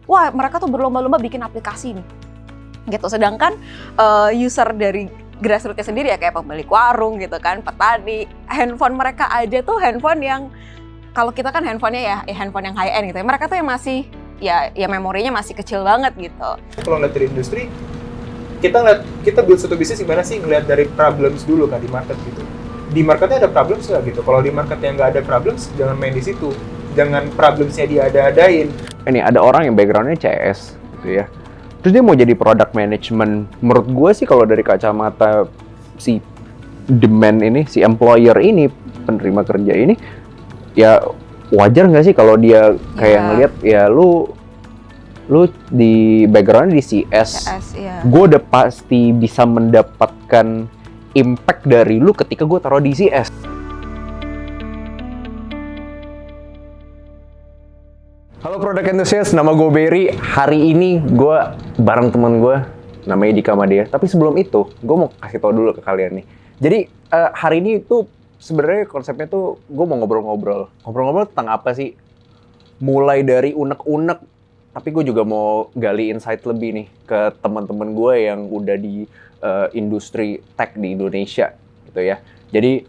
wah mereka tuh berlomba-lomba bikin aplikasi nih, gitu. Sedangkan user dari grassroots-nya sendiri ya kayak pemilik warung gitu kan, petani, handphone mereka aja tuh handphone yang kalau kita kan handphonenya ya handphone yang high end gitu ya, mereka tuh yang masih ya memorinya masih kecil banget gitu. Kalau ngeliat dari industri, kita build satu bisnis gimana sih, ngeliat dari problems dulu kan di market gitu. Di marketnya ada problems nggak gitu? Kalau di marketnya nggak ada problems, jangan main di situ. Jangan problemsnya diada-adain. Ini ada orang yang backgroundnya CS gitu ya. Terus dia mau jadi product management. Menurut gue sih kalau dari kacamata si demand ini, si employer ini, penerima kerja ini, ya wajar nggak sih kalau dia kayak ngelihat ya lu di backgroundnya di CS, gue udah pasti bisa mendapatkan impact dari lu ketika gue taruh di CS. Halo Product Enthusiast, nama gue Berry. Hari ini gue bareng temen gue, namanya Dika Madea. Tapi sebelum itu, gue mau kasih tau dulu ke kalian nih. Jadi hari ini tuh sebenarnya konsepnya tuh gue mau ngobrol-ngobrol tentang apa sih? Mulai dari unek-unek, tapi gue juga mau gali insight lebih nih ke teman-teman gue yang udah di industri tech di Indonesia gitu ya. Jadi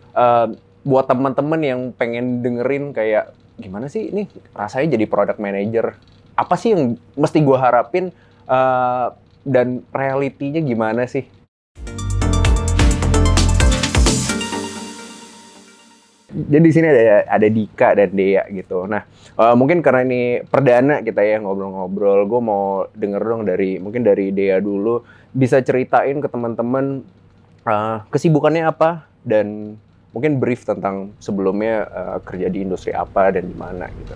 buat teman-teman yang pengen dengerin kayak gimana sih ini rasanya jadi product manager, apa sih yang mesti gue harapin dan realitinya gimana sih? Jadi di sini ada Dika dan Dea gitu. Nah, mungkin karena ini perdana kita ya ngobrol-ngobrol, gue mau denger dong mungkin dari Dea dulu, bisa ceritain ke teman-teman kesibukannya apa dan mungkin brief tentang sebelumnya kerja di industri apa dan di mana gitu.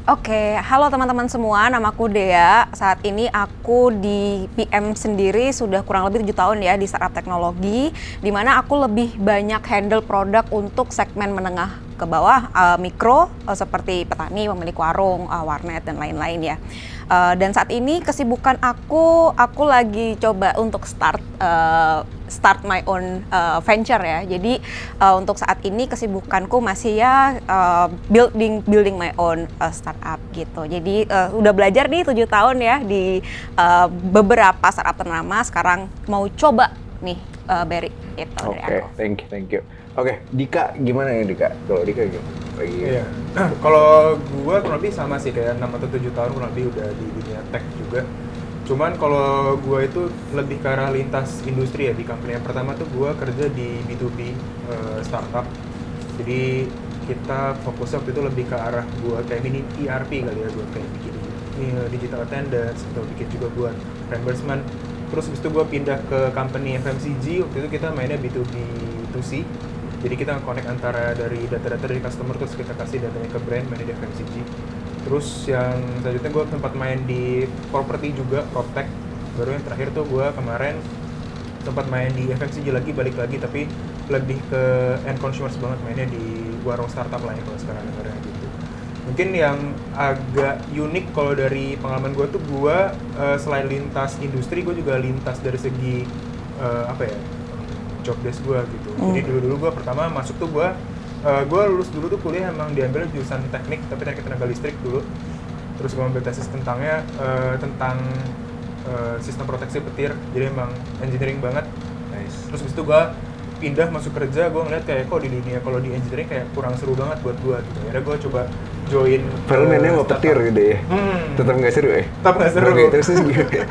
Oke, halo teman-teman semua, namaku Dea. Saat ini aku di PM sendiri sudah kurang lebih 7 tahun ya di startup teknologi, di mana aku lebih banyak handle produk untuk segmen menengah ke bawah, mikro, seperti petani, pemilik warung, warnet, dan lain-lain ya. Dan saat ini kesibukan aku lagi coba untuk start my own venture ya. Jadi untuk saat ini kesibukanku masih ya building my own startup gitu. Jadi udah belajar nih 7 tahun ya di beberapa startup ternama. Sekarang mau coba nih Berry gitu dari aku. Thank you. Oke, Dika gimana ya Dika? Kalau Dika gimana? Iya. Kalau gue kurang lebih sama sih, kayak 6 atau 7 tahun kurang lebih udah di dunia tech juga. Cuman kalau gue itu lebih ke arah lintas industri ya. Di company yang pertama tuh gue kerja di B2B startup. Jadi kita fokusnya waktu itu lebih ke arah gue kayak mini ERP kali ya, gue kayak bikin digital attendance atau bikin juga buat reimbursement. Terus habis itu gue pindah ke company FMCG, waktu itu kita mainnya B2B2C. Jadi kita connect antara dari data-data dari customer, terus kita kasih datanya ke brand, mainnya di FMCG. Terus yang selanjutnya gue tempat main di property juga, PropTech. Baru yang terakhir tuh gue kemarin tempat main di FMCG lagi, balik lagi, tapi lebih ke end consumers banget, mainnya di warung startup lah ya kalau sekarang dengarnya gitu. Mungkin yang agak unik kalau dari pengalaman gue tuh gue selain lintas industri, gue juga lintas dari segi job desk gue gitu. Jadi dulu gue pertama masuk tuh gue lulus dulu tuh kuliah emang diambil jurusan teknik, tapi teknik tenaga listrik dulu. Terus gue ambil tesis tentang sistem proteksi petir, jadi emang engineering banget. Nice. Terus habis itu gue pindah masuk kerja, gue ngeliat kayak kok di dunia kalau di engineering kayak kurang seru banget buat gue gitu. Akhirnya gue coba join filmnya mau petir gitu ya. Tetap nggak seru ya? Tetap nggak seru. Oke, terus gimana?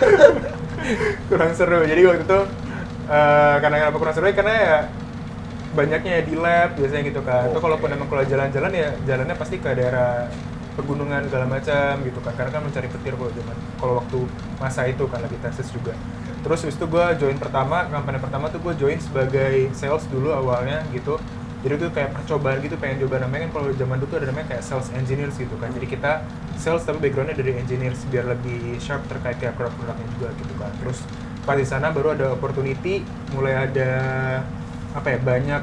Kurang seru. Jadi waktu itu karena kenapa kurang seru ya, karena ya banyaknya di lab biasanya gitu kan. Itu kalaupun emang kalau jalan-jalan ya jalannya pasti ke daerah pegunungan segala macam gitu kan. Karena kan mencari petir kalau waktu masa itu kan lagi tesis juga. Terus habis itu gue join company pertama tuh gue join sebagai sales dulu awalnya gitu. Jadi itu kayak percobaan gitu, pengen coba namanya kan kalau zaman dulu tuh ada namanya kayak sales engineers gitu kan. Jadi kita sales tapi backgroundnya dari engineers biar lebih sharp terkait kayak produk-produknya juga gitu kan. Terus pas di sana baru ada opportunity, mulai ada banyak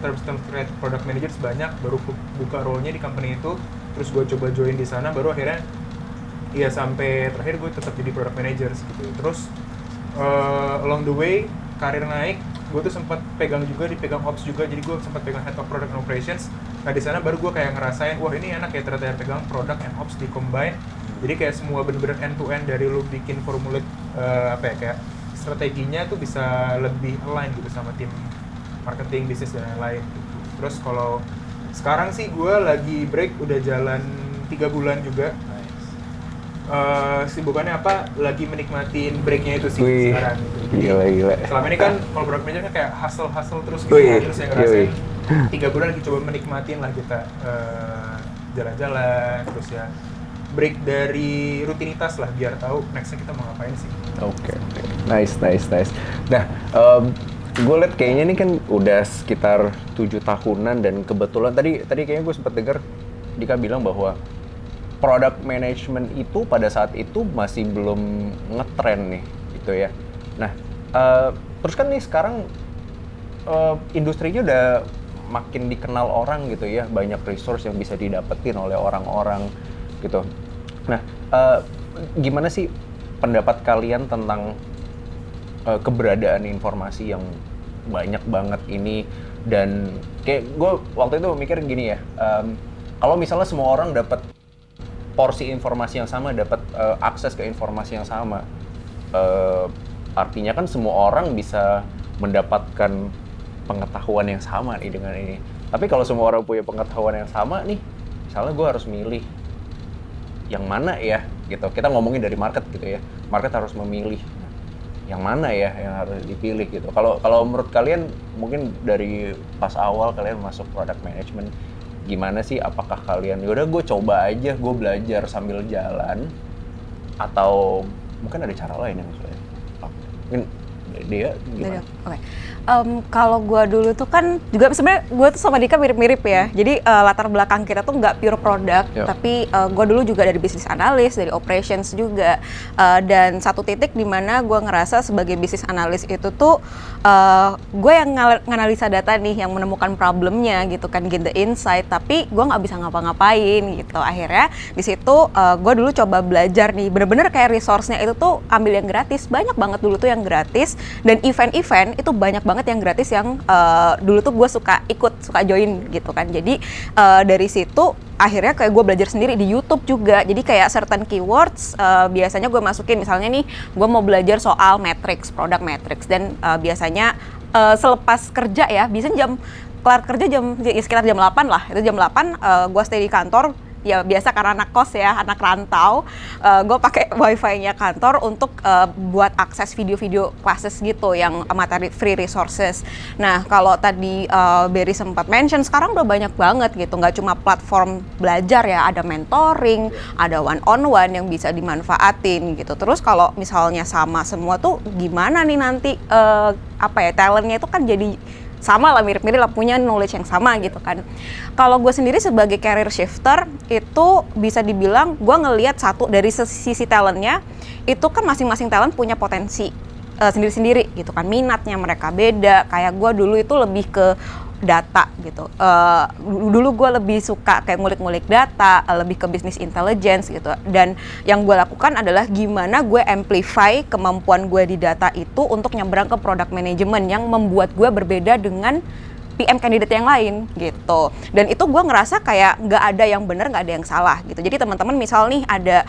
terms terkait product managers banyak, baru buka role-nya di company itu. Terus gue coba join di sana, baru akhirnya ya sampai terakhir gue tetap jadi product managers gitu. Terus along the way karir naik, gue tuh sempat dipegang ops juga, jadi gue sempat pegang head of product and operations. Nah di sana baru gue kayak ngerasain, wah ini enak ya ternyata pegang product and ops di combine. Jadi kayak semua bener-bener end to end dari lu bikin formulir apa ya, kayak strateginya tuh bisa lebih align gitu sama tim marketing, bisnis dan lain-lain. Terus kalau sekarang sih gue lagi break udah jalan 3 bulan juga. Sibukannya apa? Lagi menikmatin breaknya itu sih. Wih, sekarang gitu. gila. Selama ini kan kalau product manager kan kayak hustle terus gitu. Wih, Terus yang ngerasain 3 bulan lagi coba menikmatin lah kita jalan-jalan, terus ya break dari rutinitas lah biar tahu nextnya kita mau ngapain sih. Oke. Nice. Nah, gue liat kayaknya ini kan udah sekitar 7 tahunan dan kebetulan tadi kayaknya gue sempat dengar Dika bilang bahwa product management itu pada saat itu masih belum ngetren nih gitu ya. Nah, terus kan nih sekarang industrinya udah makin dikenal orang gitu ya, banyak resource yang bisa didapetin oleh orang-orang gitu. Nah, gimana sih pendapat kalian tentang keberadaan informasi yang banyak banget ini? Dan kayak gue waktu itu mikir gini ya, kalau misalnya semua orang dapat porsi informasi yang sama, dapat akses ke informasi yang sama, artinya kan semua orang bisa mendapatkan pengetahuan yang sama nih dengan ini. Tapi kalau semua orang punya pengetahuan yang sama nih, misalnya gue harus milih yang mana ya gitu. Kita ngomongin dari market gitu ya, market harus memilih yang mana ya yang harus dipilih gitu. Kalau menurut kalian, mungkin dari pas awal kalian masuk product management, gimana sih? Apakah kalian yaudah gue coba aja, gue belajar sambil jalan, atau mungkin ada cara lain yang maksudnya? Mungkin dia gimana? Oke. Kalau gue dulu tuh kan juga sebenarnya gue tuh sama Dika mirip-mirip ya. Jadi latar belakang kita tuh nggak pure product, tapi gue dulu juga dari bisnis analis, dari operations juga. Dan satu titik di mana gue ngerasa sebagai bisnis analis itu tuh gue yang nganalisa data nih, yang menemukan problemnya gitu kan, get the insight. Tapi gue nggak bisa ngapa-ngapain gitu. Akhirnya di situ gue dulu coba belajar nih, bener-bener kayak resource-nya itu tuh ambil yang gratis. Banyak banget dulu tuh yang gratis, dan event-event itu banyak banget yang gratis yang dulu tuh gue suka join gitu kan. Jadi dari situ akhirnya kayak gue belajar sendiri di YouTube juga. Jadi kayak certain keywords biasanya gue masukin, misalnya nih gue mau belajar soal matrix, product matrix, dan biasanya selepas kerja ya, biasanya kelar kerja sekitar jam 8 lah. Itu jam 8 gue stay di kantor. Ya biasa karena anak kos ya, anak rantau, gue pakai wifi-nya kantor untuk buat akses video-video classes gitu yang materi free resources. Nah kalau tadi Berry sempat mention, sekarang udah banyak banget gitu, nggak cuma platform belajar ya, ada mentoring, ada one on one yang bisa dimanfaatin gitu. Terus kalau misalnya sama semua tuh gimana nih nanti talentnya itu kan jadi sama lah, mirip-mirip lah, punya knowledge yang sama gitu kan. Kalau gue sendiri sebagai career shifter itu bisa dibilang gue ngelihat satu dari sisi talentnya itu kan masing-masing talent punya potensi sendiri-sendiri gitu kan, minatnya mereka beda. Kayak gue dulu itu lebih ke data gitu. Dulu gue lebih suka kayak ngulik-ngulik data, lebih ke business intelligence gitu. Dan yang gue lakukan adalah gimana gue amplify kemampuan gue di data itu untuk nyebrang ke product management yang membuat gue berbeda dengan PM candidate yang lain gitu. Dan itu gue ngerasa kayak nggak ada yang benar, nggak ada yang salah gitu. Jadi teman-teman misal nih ada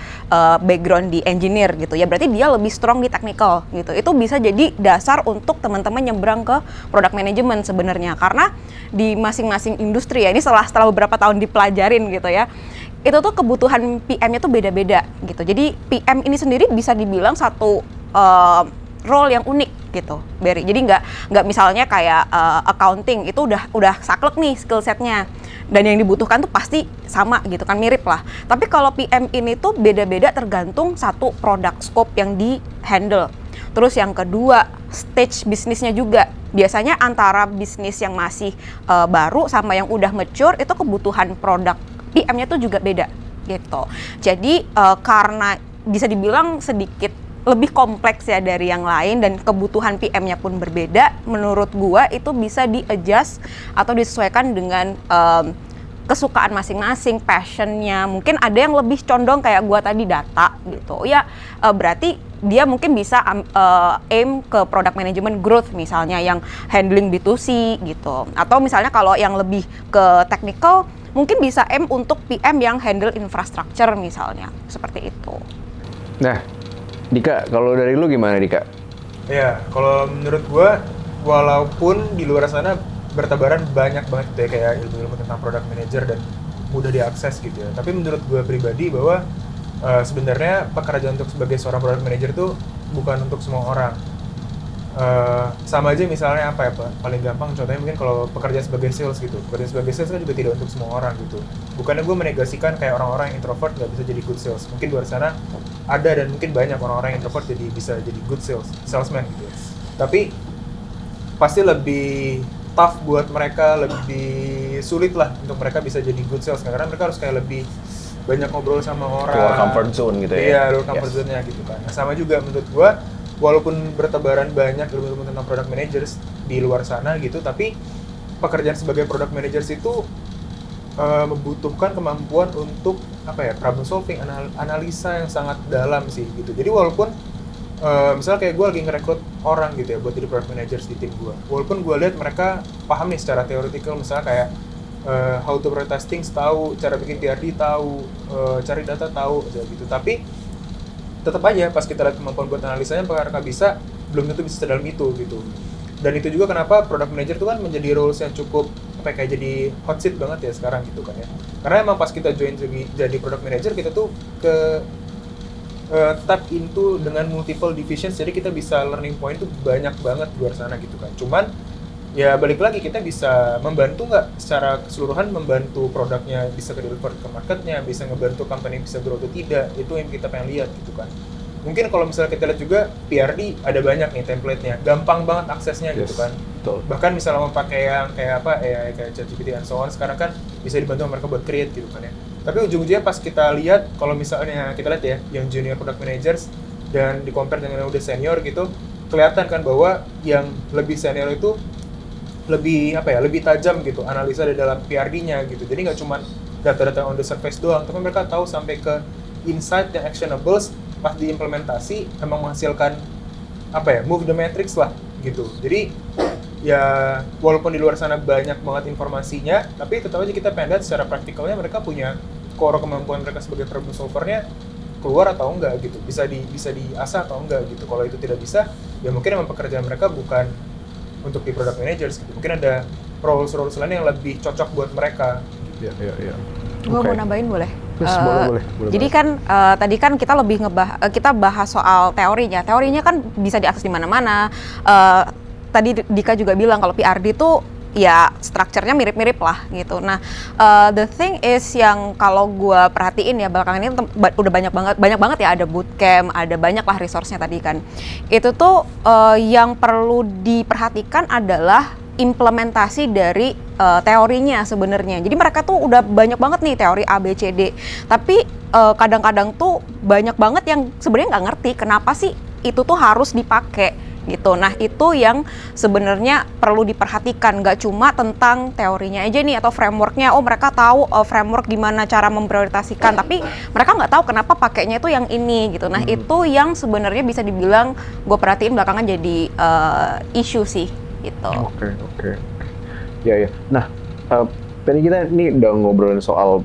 background di engineer gitu ya, berarti dia lebih strong di technical gitu. Itu bisa jadi dasar untuk teman-teman nyebrang ke product management sebenarnya. Karena di masing-masing industri ya, ini setelah beberapa tahun dipelajarin gitu ya, itu tuh kebutuhan PM-nya tuh beda-beda gitu. Jadi PM ini sendiri bisa dibilang satu role yang unik gitu, Berry. Jadi nggak misalnya kayak accounting itu udah saklek nih skill setnya, dan yang dibutuhkan tuh pasti sama gitu kan, mirip lah. Tapi kalau PM ini tuh beda-beda tergantung satu product scope yang di handle. Terus yang kedua, stage bisnisnya juga. Biasanya antara bisnis yang masih baru sama yang udah mature itu kebutuhan produk PM-nya tuh juga beda gitu. Jadi karena bisa dibilang sedikit lebih kompleks ya dari yang lain, dan kebutuhan PM-nya pun berbeda, menurut gua itu bisa di-adjust atau disesuaikan dengan kesukaan masing-masing, passion-nya. Mungkin ada yang lebih condong kayak gua tadi data gitu ya, berarti dia mungkin bisa aim ke product management growth misalnya, yang handling B2C gitu. Atau misalnya kalau yang lebih ke technical, mungkin bisa aim untuk PM yang handle infrastructure misalnya, seperti itu. Nah, Dika, kalau dari lu gimana Dika? Ya, kalau menurut gua, walaupun di luar sana bertebaran banyak banget gitu ya, kayak ilmu-ilmu tentang product manager dan mudah diakses gitu ya. Tapi menurut gua pribadi bahwa sebenarnya pekerjaan untuk sebagai seorang product manager itu bukan untuk semua orang. Sama aja misalnya apa ya Pak? Paling gampang contohnya mungkin kalau pekerjaan sebagai sales gitu. Pekerjaan sebagai sales kan juga tidak untuk semua orang gitu. Bukannya gue menegasikan kayak orang-orang yang introvert nggak bisa jadi good sales. Mungkin di luar sana ada dan mungkin banyak orang-orang yang introvert jadi bisa jadi good salesman gitu ya. Tapi pasti lebih tough buat mereka, lebih sulit lah untuk mereka bisa jadi good sales karena mereka harus kayak lebih banyak ngobrol sama orang. Keluar comfort zone gitu ya? Iya, keluar comfort zone-nya gitu kan. Nah, sama juga menurut gua, walaupun bertebaran banyak ilmu-ilmu tentang product managers di luar sana gitu, tapi pekerjaan sebagai product managers itu membutuhkan kemampuan untuk apa ya, problem solving, analisa yang sangat dalam sih gitu. Jadi walaupun misalnya kayak gue lagi ngerekrut orang gitu ya buat jadi product managers di tim gue, walaupun gue lihat mereka paham nih secara theoretical, misalnya kayak how to prioritize things tahu, cara bikin TRD tahu, cari data tahu gitu, tapi tetap aja pas kita lihat kemampuan buat analisanya mereka bisa, belum tentu bisa sedalam itu gitu. Dan itu juga kenapa product manager itu kan menjadi roles yang cukup kayak jadi hot seat banget ya sekarang gitu kan ya, karena emang pas kita join jadi product manager kita tuh tap into dengan multiple divisions, jadi kita bisa learning point tuh banyak banget di luar sana gitu kan. Cuman ya balik lagi, kita bisa membantu nggak secara keseluruhan, membantu produknya bisa ke-deliver ke marketnya, bisa ngebantu company bisa grow atau tidak, itu yang kita pengen lihat gitu kan. Mungkin kalau misalnya kita lihat juga PRD ada banyak nih template-nya, gampang banget aksesnya gitu kan. Betul. Bahkan misalnya mau pakai yang kayak apa, AI kayak ChatGPT and so on, sekarang kan bisa dibantu mereka buat create gitu kan ya. Tapi ujung-ujungnya pas kita lihat, kalau misalnya kita lihat ya, yang junior product managers dan di-compare dengan yang udah senior gitu, kelihatan kan bahwa yang lebih senior itu lebih apa ya, lebih tajam gitu analisa di dalam PRD-nya gitu. Jadi nggak cuma data-data on the surface doang, tapi mereka tahu sampai ke insight yang actionables, pas diimplementasi emang menghasilkan apa ya, move the matrix lah gitu. Jadi ya walaupun di luar sana banyak banget informasinya, tapi tetap aja kita pengen lihat secara praktikalnya mereka punya core kemampuan mereka sebagai problem solvernya keluar atau enggak gitu, bisa diasah atau enggak gitu. Kalau itu tidak bisa, ya mungkin emang pekerjaan mereka bukan untuk di product managers gitu. Mungkin ada roles lain yang lebih cocok buat mereka. Iya. Gue mau nambahin boleh? Yes, boleh. Jadi kan tadi kan kita lebih kita bahas soal teorinya. Teorinya kan bisa diakses di mana-mana. Tadi Dika juga bilang kalau PRD tuh ya strukturnya mirip-mirip lah gitu. Nah, the thing is yang kalau gue perhatiin ya belakangan ini udah banyak banget ya, ada bootcamp, ada banyak lah resource-nya tadi kan. Itu tuh yang perlu diperhatikan adalah implementasi dari teorinya sebenarnya. Jadi mereka tuh udah banyak banget nih teori A, B, C, D. Tapi kadang-kadang tuh banyak banget yang sebenarnya nggak ngerti kenapa sih itu tuh harus dipakai gitu. Nah itu yang sebenarnya perlu diperhatikan, nggak cuma tentang teorinya aja nih atau frameworknya. Oh mereka tahu framework gimana cara memprioritaskan, tapi mereka nggak tahu kenapa pakainya itu yang ini gitu. Nah itu yang sebenarnya bisa dibilang gue perhatiin belakangan jadi isu sih gitu. Oke. Ya. Nah, tadi kita ini udah ngobrolin soal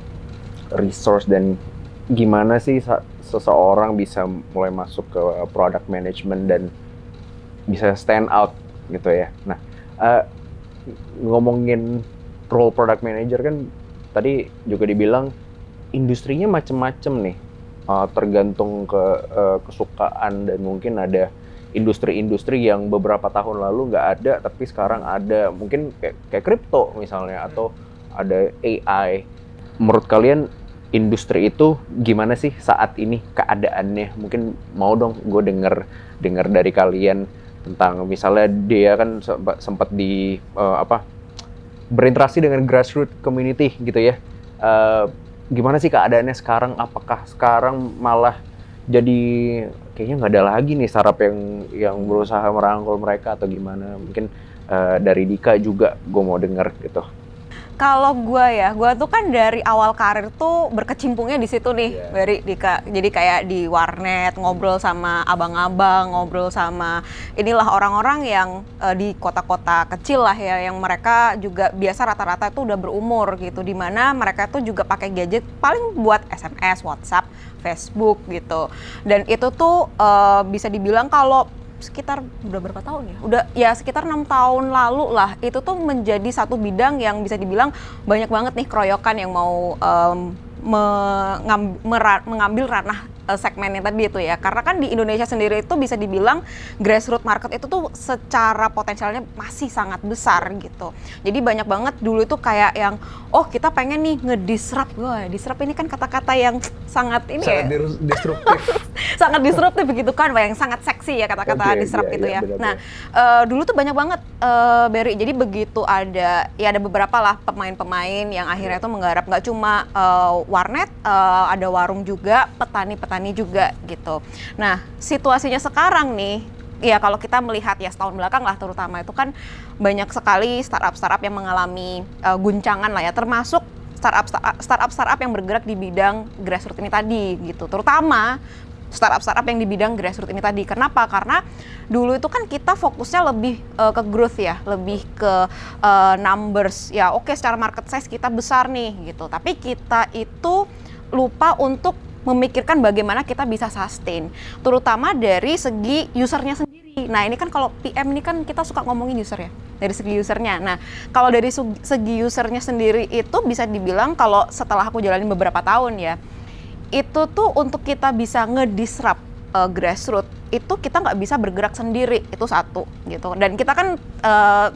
resource dan gimana sih seseorang bisa mulai masuk ke product management dan bisa stand out gitu ya. Nah, ngomongin role product manager kan tadi juga dibilang industrinya macem-macem nih, tergantung ke kesukaan, dan mungkin ada industri-industri yang beberapa tahun lalu nggak ada tapi sekarang ada, mungkin kayak kripto misalnya, atau ada AI. Menurut kalian industri itu gimana sih saat ini keadaannya? Mungkin mau dong gue denger dari kalian tentang misalnya dia kan sempat berinteraksi dengan grassroots community gitu ya. Gimana sih keadaannya sekarang? Apakah sekarang malah jadi kayaknya nggak ada lagi nih startup yang berusaha merangkul mereka atau gimana? Mungkin dari Dika juga gue mau denger gitu. Kalau gue tuh kan dari awal karir tuh berkecimpungnya di situ nih, jadi kayak di warnet, ngobrol sama abang-abang, ngobrol sama inilah orang-orang yang di kota-kota kecil lah ya, yang mereka juga biasa rata-rata tuh udah berumur gitu, dimana mereka tuh juga pakai gadget paling buat SMS, WhatsApp, Facebook gitu. Dan itu tuh bisa dibilang kalau sekitar udah berapa tahun ya? Udah ya sekitar 6 tahun lalu lah. Itu tuh menjadi satu bidang yang bisa dibilang banyak banget nih keroyokan yang mau mengambil ranah segmennya tadi itu ya. Karena kan di Indonesia sendiri itu bisa dibilang grassroots market itu tuh secara potensialnya masih sangat besar gitu. Jadi banyak banget dulu itu kayak yang kita pengen nih ngedisrupt. Disrupt ini kan kata-kata yang sangat ini sangat disruptif. sangat disruptif begitu kan, yang sangat seksi ya kata-kata disrupt itu ya. Benar-benar. Nah, dulu tuh banyak banget Berry. Jadi begitu ada beberapa lah pemain-pemain yang akhirnya tuh menggarap nggak cuma warnet, ada warung juga, petani juga gitu. Nah, situasinya sekarang nih, ya kalau kita melihat ya setahun belakang lah terutama, itu kan banyak sekali startup yang mengalami guncangan lah ya, termasuk startup yang bergerak di bidang grassroots ini tadi gitu. Terutama startup yang di bidang grassroots ini tadi. Kenapa? Karena dulu itu kan kita fokusnya lebih ke growth ya, lebih ke numbers. Ya oke, secara market size kita besar nih gitu. Tapi kita itu lupa untuk memikirkan bagaimana kita bisa sustain, terutama dari segi usernya sendiri. Nah ini kan kalau PM ini kan kita suka ngomongin user ya, dari segi usernya. Nah kalau dari segi usernya sendiri itu bisa dibilang kalau setelah aku jalanin beberapa tahun ya, itu tuh untuk kita bisa ngedisrupt grassroots itu kita nggak bisa bergerak sendiri, itu satu gitu. Dan kita kan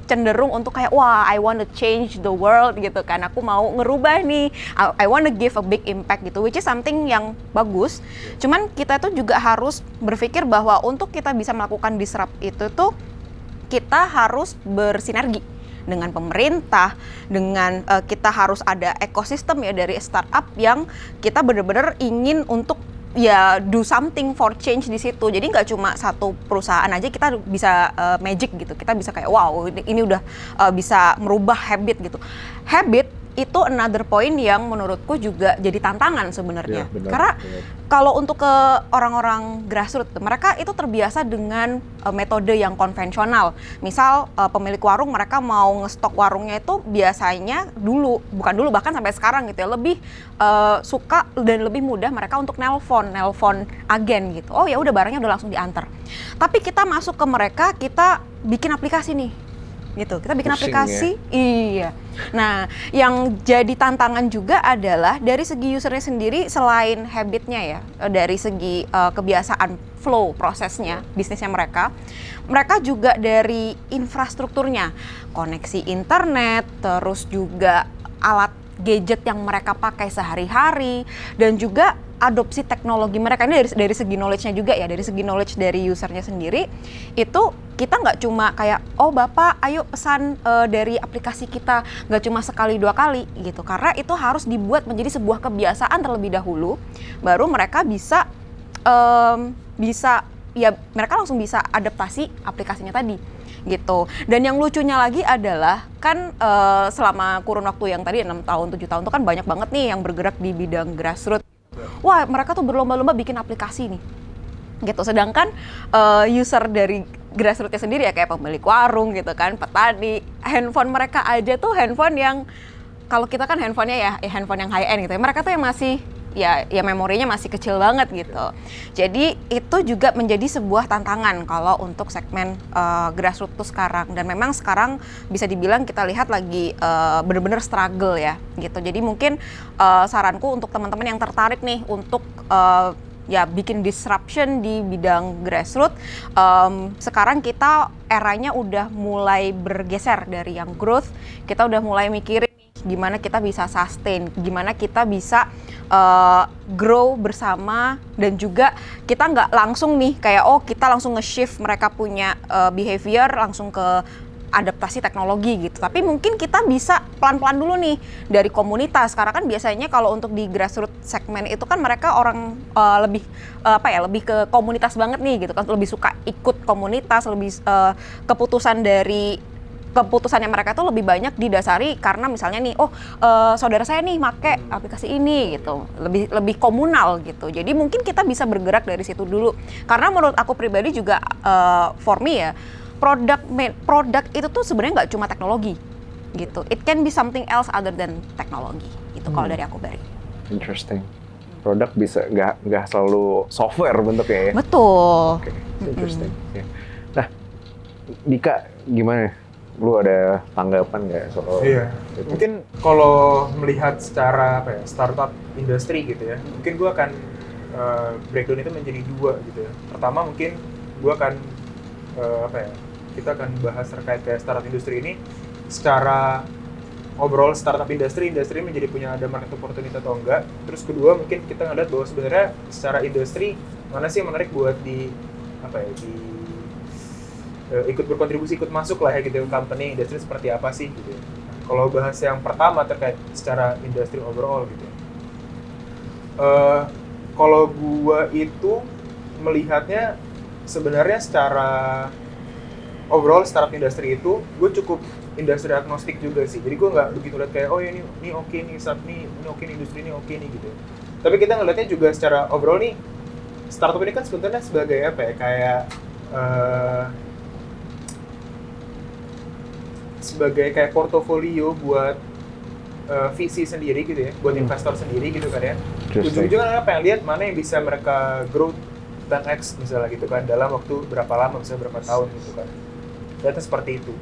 cenderung untuk kayak I want to change the world gitu kan, aku mau ngerubah nih, I want to give a big impact gitu, which is something yang bagus. Cuman kita tuh juga harus berpikir bahwa untuk kita bisa melakukan disrupt itu tuh kita harus bersinergi dengan pemerintah, dengan kita harus ada ekosistem ya dari startup yang kita benar-benar ingin untuk ya do something for change di situ. Jadi nggak cuma satu perusahaan aja kita bisa magic gitu, kita bisa kayak ini udah bisa merubah habit gitu. Habit itu another point yang menurutku juga jadi tantangan sebenarnya. Ya, karena kalau untuk ke orang-orang grassroots, mereka itu terbiasa dengan metode yang konvensional. Misal pemilik warung, mereka mau ngestok warungnya itu biasanya bukan dulu bahkan sampai sekarang gitu ya, lebih suka dan lebih mudah mereka untuk nelpon agen gitu. Oh ya udah, barangnya udah langsung diantar. Tapi kita masuk ke mereka, kita bikin aplikasi nih. Gitu, kita bikin aplikasi, iya. Nah, yang jadi tantangan juga adalah dari segi usernya sendiri, selain habitnya ya, dari segi kebiasaan flow prosesnya, bisnisnya mereka juga dari infrastrukturnya, koneksi internet, terus juga alat gadget yang mereka pakai sehari-hari, dan juga adopsi teknologi mereka. Ini dari segi knowledge-nya juga ya, dari segi knowledge dari usernya sendiri, itu kita nggak cuma kayak, Bapak ayo pesan dari aplikasi kita, nggak cuma sekali dua kali gitu, karena itu harus dibuat menjadi sebuah kebiasaan terlebih dahulu, baru mereka bisa mereka langsung bisa adaptasi aplikasinya tadi gitu. Dan yang lucunya lagi adalah kan selama kurun waktu yang tadi 6 tahun, 7 tahun itu kan banyak banget nih yang bergerak di bidang grassroots. Wah, mereka tuh berlomba-lomba bikin aplikasi nih gitu. Sedangkan user dari grassroots-nya sendiri ya kayak pemilik warung gitu kan, petani, handphone mereka aja tuh handphone yang, kalau kita kan handphonenya ya handphone yang high end gitu ya, mereka tuh yang masih ya memorinya masih kecil banget gitu. Jadi itu juga menjadi sebuah tantangan kalau untuk segmen grassroots tuh sekarang. Dan memang sekarang bisa dibilang kita lihat lagi bener-bener struggle ya gitu. Jadi mungkin saranku untuk teman-teman yang tertarik nih untuk bikin disruption di bidang grassroots, sekarang kita eranya udah mulai bergeser dari yang growth, kita udah mulai mikirin gimana kita bisa sustain, gimana kita bisa grow bersama, dan juga kita nggak langsung nih kayak kita langsung nge-shift mereka punya behavior langsung ke adaptasi teknologi gitu. Tapi mungkin kita bisa pelan-pelan dulu nih dari komunitas. Karena kan biasanya kalau untuk di grassroots segmen itu kan mereka orang lebih ke komunitas banget nih gitu kan, lebih suka ikut komunitas, lebih keputusan dari keputusannya mereka tuh lebih banyak didasari karena misalnya nih, saudara saya nih make aplikasi ini gitu, lebih komunal gitu. Jadi mungkin kita bisa bergerak dari situ dulu. Karena menurut aku pribadi juga, for me ya, produk itu tuh sebenarnya nggak cuma teknologi gitu. It can be something else other than teknologi gitu kalau dari aku Bari. Interesting. Produk bisa nggak selalu software bentuknya ya. Betul. Oke, interesting. Oke. Nah, Dika gimana? Lu ada tanggapan nggak soal Iya. itu? Mungkin kalau melihat secara startup industri gitu ya, mungkin gue akan breakdown itu menjadi dua gitu ya. Pertama mungkin gue akan kita akan bahas terkait kayak startup industri ini secara overall startup industri menjadi punya ada market opportunity atau enggak. Terus kedua mungkin kita ngeliat bahwa sebenarnya secara industri mana sih yang menarik buat ikut berkontribusi, ikut masuk lah ya gitu, company industri seperti apa sih gitu. Kalau bahas yang pertama terkait secara industri overall gitu. Kalau gua itu melihatnya sebenarnya secara overall startup industri itu gue cukup industri agnostik juga sih. Jadi gue nggak begitu lihat kayak ini oke nih, ini oke nih, industri ini oke nih gitu. Tapi kita ngelihatnya juga secara overall nih, startup ini kan sebenarnya sebagai kayak portofolio buat VC sendiri gitu ya, buat investor sendiri gitu kan ya. Ujung-ujungnya apa yang lihat mana yang bisa mereka grow 10x misalnya gitu kan dalam waktu berapa lama, misalnya berapa tahun gitu kan. Ternyata seperti itu.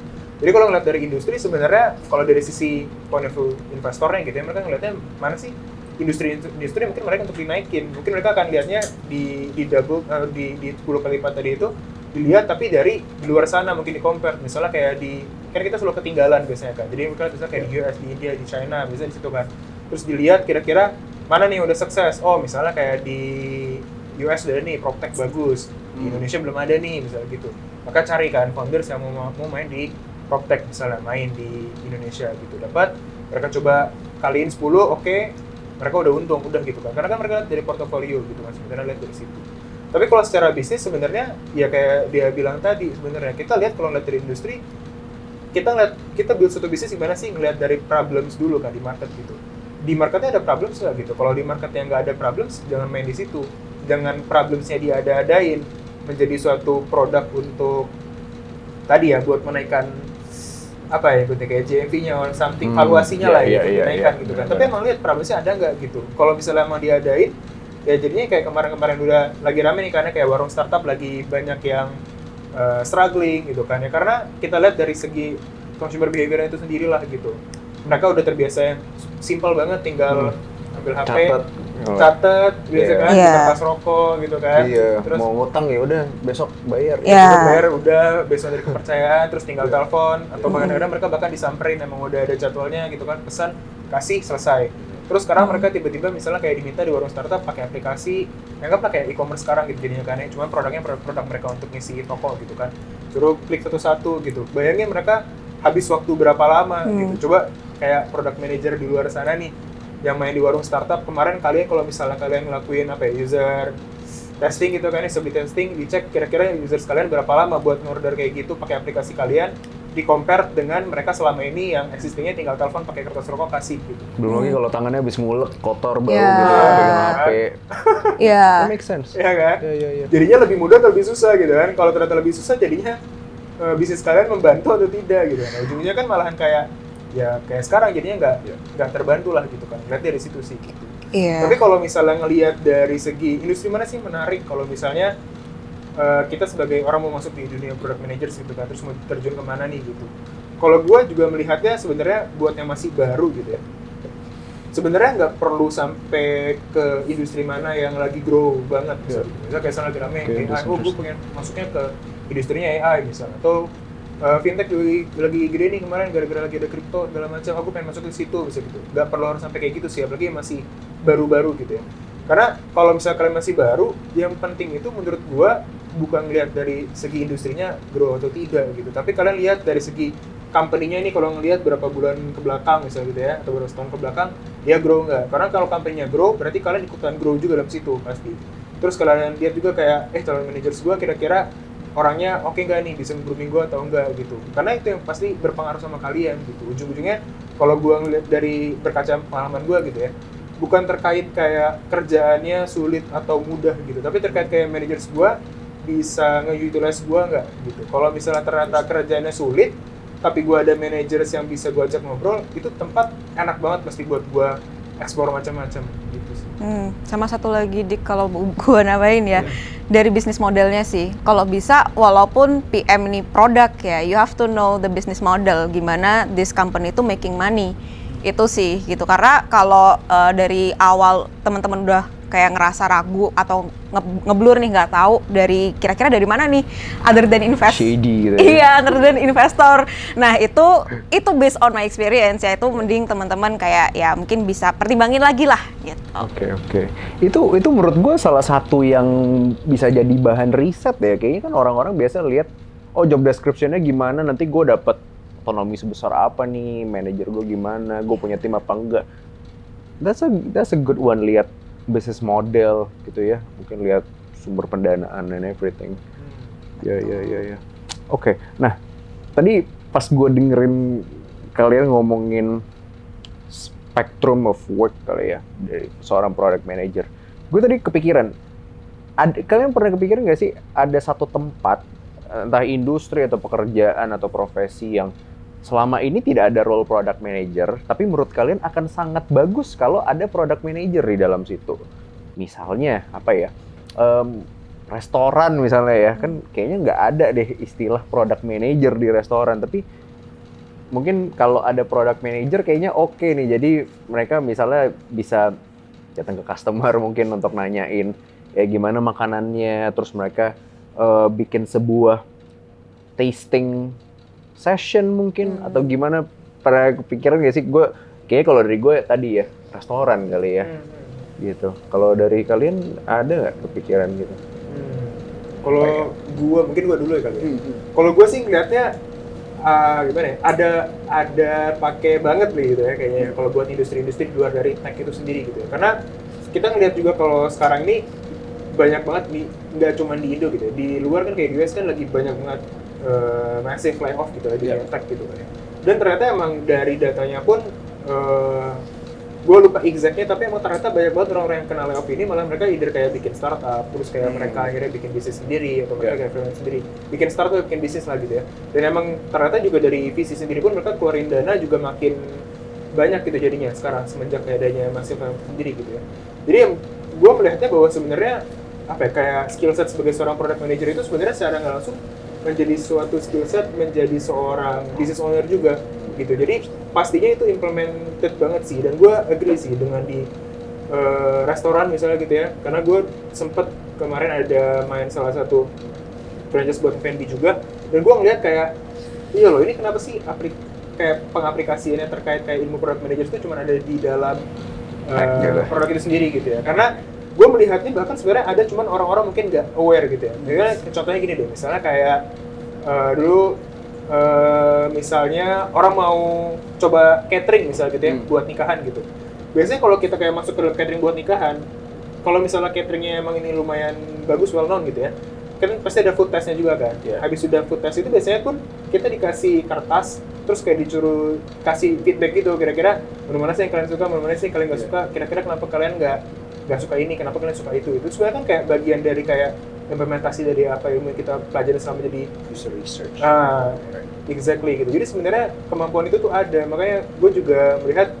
Jadi kalau ngeliat dari industri sebenarnya kalau dari sisi point of view investornya gitu ya, mereka ngeliatnya mana sih industri mungkin mereka untuk dinaikin, mungkin mereka akan lihatnya di double di 10 kali lipat tadi itu dilihat, tapi dari di luar sana mungkin di compare, misalnya kayak kan kita selalu ketinggalan biasanya kan, jadi misalnya kayak di US, di India, di China, biasanya di situ kan, terus dilihat kira-kira mana nih udah sukses, misalnya kayak di US udah nih PropTech bagus, di Indonesia belum ada nih misalnya gitu, maka cari kan founders yang mau main di PropTech misalnya, main di Indonesia gitu, dapat mereka coba kaliin 10, oke, mereka udah untung, udah gitu kan, karena kan mereka lihat dari portofolio gitu kan, sebenarnya lihat dari situ. Tapi kalau secara bisnis sebenarnya ya kayak dia bilang tadi, sebenarnya kita lihat kalau lihat dari industri, kita build suatu bisnis gimana sih, ngelihat dari problems dulu kan di market gitu. Di marketnya ada problems nggak gitu? Kalau di marketnya nggak ada problems, jangan main di situ. Jangan problemsnya diada-adain menjadi suatu produk untuk tadi ya buat menaikkan kayak GMV-nya or something, valuasinya lah gitu, menaikkan gitu kan. Tapi emang lihat problemsnya ada nggak gitu. Kalau misalnya emang diadain, ya jadinya kayak kemarin-kemarin udah lagi rame nih, karena kayak warung startup lagi banyak yang struggling gitu kan ya, karena kita lihat dari segi consumer behavior itu sendiri lah gitu, mereka udah terbiasa yang simple banget, tinggal ambil HP, catet, biasa kan, pas rokok gitu kan, terus mau ngutang ya udah besok bayar, udah besok dari kepercayaan, terus tinggal telepon, atau kadang-kadang mereka bahkan disamperin, emang udah ada jadwalnya gitu kan, pesan, kasih, selesai. Terus sekarang mereka tiba-tiba misalnya kayak diminta di warung startup pakai aplikasi, anggaplah kayak e-commerce sekarang gitu jadinya kan, cuma produknya produk mereka untuk ngisi toko gitu kan, suruh klik satu-satu gitu. Bayangin mereka habis waktu berapa lama gitu. Coba kayak product manager di luar sana nih yang main di warung startup, kemarin kalau misalnya kalian ngelakuin user testing gitu kan, A/B testing, dicek kira-kira user kalian berapa lama buat ngorder kayak gitu pakai aplikasi kalian, di compare dengan mereka selama ini yang existingnya tinggal telepon pakai kertas rokok kasih gitu. Belum lagi kalau tangannya habis ngulek kotor baru gitu ya, dengan HP. That make sense. Iya kan? Iya. Jadinya lebih mudah atau lebih susah gitu kan? Kalau ternyata lebih susah jadinya bisnis kalian membantu atau tidak gitu kan? Ujungnya kan malahan kayak sekarang jadinya nggak terbantu lah gitu kan? Lihat dari situ sih. Gitu. Tapi kalau misalnya ngelihat dari segi industri mana sih menarik? Kalau misalnya kita sebagai orang mau masuk di dunia product manager gitu kan, terus mau terjun kemana nih gitu. Kalau gue juga melihatnya sebenarnya buat yang masih baru gitu ya, sebenarnya nggak perlu sampai ke industri mana yang lagi grow banget misalnya kayak lagi rame AI, gue pengen masuknya ke industrinya AI misalnya, atau fintech lagi gede nih kemarin gara-gara lagi ada kripto segala macam, aku pengen masuk ke situ bisa gitu. Nggak perlu harus sampai kayak gitu sih, apalagi masih baru-baru gitu ya. Karena kalau misalnya kalian masih baru, yang penting itu menurut gua bukan ngelihat dari segi industrinya grow atau tidak gitu, tapi kalian lihat dari segi company-nya ini, kalau ngelihat berapa bulan ke belakang misalnya gitu ya, atau berapa tahun ke belakang dia grow nggak. Karena kalau company-nya grow, berarti kalian ikutan grow juga dalam situ pasti. Terus kalian lihat juga kayak calon managers gua kira-kira orangnya oke nggak nih bisa grooming gue atau enggak gitu. Karena itu yang pasti berpengaruh sama kalian gitu. Ujung-ujungnya kalau gue ngeliat dari berkaca pengalaman gue gitu ya, bukan terkait kayak kerjaannya sulit atau mudah gitu, tapi terkait kayak managers gue bisa nge-utilize gue nggak gitu. Kalau misalnya ternyata kerjaannya sulit, tapi gue ada managers yang bisa gue ajak ngobrol, itu tempat enak banget pasti buat gue explore macam-macam gitu sih. Sama satu lagi Dik, kalau gue nambahin ya, dari bisnis modelnya sih, kalau bisa walaupun PM ini produk ya, you have to know the business model, gimana this company itu making money, itu sih gitu. Karena kalau dari awal teman-teman udah kayak ngerasa ragu atau ngeblur nih, nggak tahu dari kira-kira dari mana nih other than Shady gitu ya. Iya, other than investor. Nah, itu based on my experience ya, itu mending teman-teman kayak ya mungkin bisa pertimbangin lagi lah gitu. Oke. Itu menurut gue salah satu yang bisa jadi bahan riset ya. Kayaknya kan orang-orang biasa lihat, oh job description-nya gimana, nanti gue dapat otonomi sebesar apa nih, manajer gue gimana, gue punya tim apa enggak. That's a good one, lihat business model gitu ya, mungkin lihat sumber pendanaan and everything. Ya. Oke. Nah, tadi pas gue dengerin kalian ngomongin spectrum of work kali ya dari seorang product manager, gue tadi kepikiran, kalian pernah kepikiran nggak sih ada satu tempat, entah industri atau pekerjaan atau profesi yang selama ini tidak ada role product manager, tapi menurut kalian akan sangat bagus kalau ada product manager di dalam situ? Misalnya apa ya? Restoran misalnya ya, kan kayaknya nggak ada deh istilah product manager di restoran, tapi mungkin kalau ada product manager kayaknya oke nih. Jadi mereka misalnya bisa datang ke customer mungkin untuk nanyain ya gimana makanannya, terus mereka bikin sebuah tasting session mungkin atau gimana. Pernah kepikiran nggak sih? Gue kayaknya kalau dari gue tadi ya restoran kali ya gitu. Kalau dari kalian ada nggak kepikiran gitu? Kalau gue mungkin gue dulu ya kali. Kalau gue sih ngeliatnya gimana ya? Ada pakai banget nih gitu ya kayaknya kalau buat industri-industri di luar dari tech itu sendiri gitu ya. Karena kita ngeliat juga kalau sekarang ini banyak banget nggak cuma di Indo gitu ya. Di luar kan kayak di US kan lagi banyak banget massive layoff gitu ya di tech gitu kan ya. Dan ternyata emang dari datanya pun gue lupa exactnya, tapi emang ternyata banyak banget orang-orang yang kena layoff ini malah mereka either kayak bikin startup, terus kayak mereka akhirnya bikin bisnis sendiri atau mereka kayak freelance sendiri, bikin startup atau bikin bisnis lah gitu ya. Dan emang ternyata juga dari visi sendiri pun mereka keluarin dana juga makin banyak gitu jadinya sekarang semenjak kayak adanya massive layoff sendiri gitu ya. Jadi gue melihatnya bahwa sebenarnya apa ya, kayak skill set sebagai seorang product manager itu sebenarnya secara nggak langsung menjadi suatu skill set menjadi seorang business owner juga gitu. Jadi pastinya itu implemented banget sih, dan gue agree sih dengan di restoran misalnya gitu ya, karena gue sempet kemarin ada main salah satu franchise buat F&B juga, dan gue ngeliat kayak iya loh, ini kenapa sih kayak pengaplikasiannya terkait kayak ilmu product manager itu cuma ada di dalam produk itu sendiri gitu ya. Karena gue melihatnya bahkan sebenarnya ada cuman orang-orang mungkin nggak aware gitu ya. Jadi contohnya gini deh, misalnya kayak dulu misalnya orang mau coba catering misalnya gitu ya buat nikahan gitu. Biasanya kalau kita kayak masuk ke catering buat nikahan, kalau misalnya cateringnya emang ini lumayan bagus, well known gitu ya, kan pasti ada food testnya juga kan. Habis sudah food test itu biasanya pun kita dikasih kertas, terus kayak disuruh kasih feedback gitu, kira-kira mana sih yang kalian suka, mana sih yang kalian nggak suka, kira-kira kenapa kalian nggak suka ini, kenapa kalian suka itu sebenarnya kan kayak bagian dari kayak implementasi dari apa ilmu yang kita pelajari selama jadi User research. Exactly gitu. Jadi sebenarnya kemampuan itu tuh ada, makanya gue juga melihat